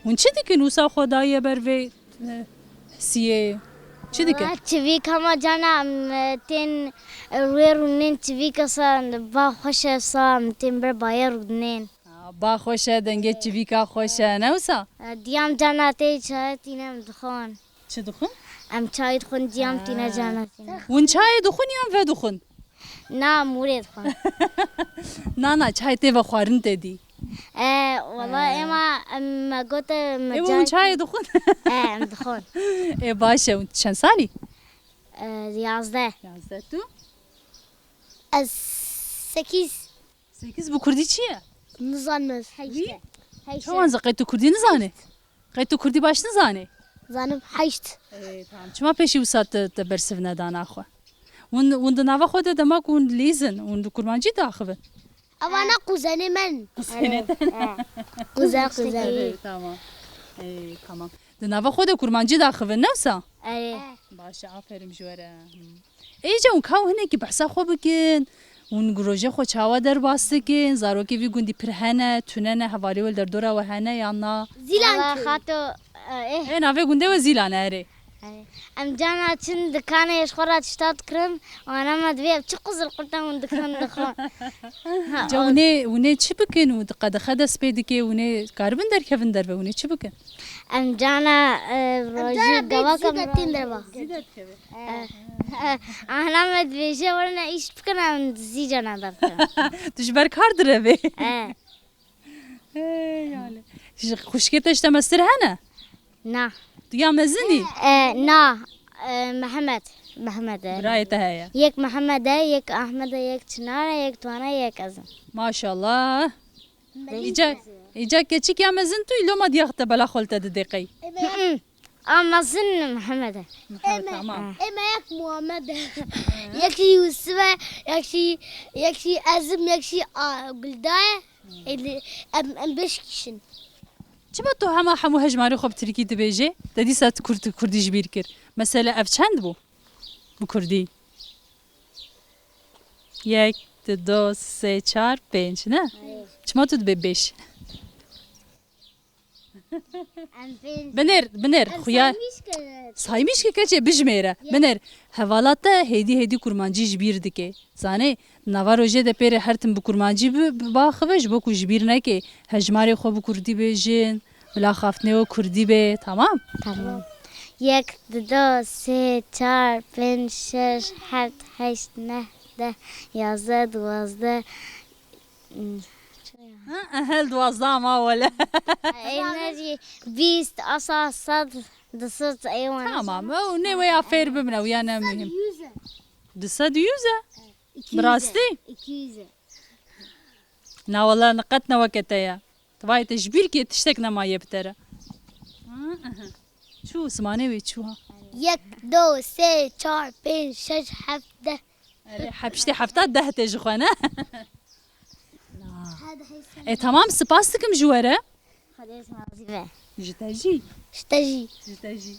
Hûn çi dikin wisa xwe daye ber vê siyê? Çi dikin? Çivîk hema cana tên rûyê rûnên çivîka san ba xweş e san tên ber baye rûnên. Ba xweş e dengê çivîka xweş e ne wisa? Diyam cana tê çayê tîne em dixwin. Çi dixwin? Em çayê dixwin diyam tîne cana tîne. Hûn çayê dixwin yan ve dixwin? Na mûrê dixwin. Na çay tê ve xwarin tê dî. Wala ema em gote Ê hûn çayê dixwin? em dixwin. Ê baş e hûn çend salî? 11. 11 tu? Ez 8. 8 bu Kurdî çi ye? Nizanmez. Çawan qey tu Kurdî nizanî? Qey tu Kurdî baş nizanî? Zanim 8. Tamam. Çima pêşî wisa te bersiv nedana xwe? Hûn di nava xwe de dema ku hûn lîzin hûn di kurmancî daxivin. Ama na kuzenim men. Kuzen. Tamam. Tamam. Di nava xwe de kurmancî daxivin ne wisa? Baş e aferin ji we re. Êca hûn ka hinekî behsa xwe bikin. Hûn roja xwe çawa derbas dikin. Zarokê vî gundî pir hene, tunene hevalê wel derdora we hene yan na. Zilan xato. Navê gundê we zîlan e erê. Em cana çin dikanê eşxora tiştat kirin. Ana me divê çi qizil qurtan hûn dikirin dixwin. Ca hûnê çi bikin û di qedexe dest pê dike hûnê karibin derkevin derve hûnê çi bikin? Em cana rojî gavaka din derva. Ana me dibêje werine îş bikin em zî cana derkirin. Tu ji ber kar direvê. Ji xuşkê te ji te mestir hene? Na. Tu ya mezinî? Na. Mehmet. Birayê te heye. Yek Mehmet e, yek Ahmet e, yek Çınar e, yek Tuana e, yek ezim. Maşallah. İca keçik ya mezin tu iloma diyax te bela xol te dideqey. Ama zin Mehmet e. Tamam. Ema yek Muhammed e. Yekşi Yusuf e, yekşi ezim, yekşi Güldaye. Em 5 kişin. Çima tu hema hemû hejmarê xwe bi Tirkî dibêje? Te dîsa Kurdî ji bîr kir. Mesela ev çend bû? Bu Kurdî. 1, 2, 3, 4, 5 ne? Çima tu dibê 5? Binêr xuya saymış ki keçê bijmêre. Binêr hevalat te hêdî kurmancî ji bîr dike. Zanê nava rojê de pêrê her tim bi kurmancî biaxive ji bo ku ji bîr neke. Hejmarê xwe bi Kurdî bêjin. Bila xaftinê we Kurdî bê. Tamam? Tamam. 1, 2, 3, 4, 5, 6, 7, 8, 9, 10, 11, 12. Hel 12 ama wele. Enerji 20 asa sad dısırt eyvan. Tamam. O ne ve afer bimne o yani mühim. Disa 100 براستی 200. نا والله نقطنا وقتها يا تبغى تجبير كي تشتك ما يبتره شو اسمعني ويتشوها 1 2 3 4 5 6 7 حبشتي حفتات ده تجخنا ايه تمام سباستكم جواره خلاص ما زي جتاجي اشتجي جتاجي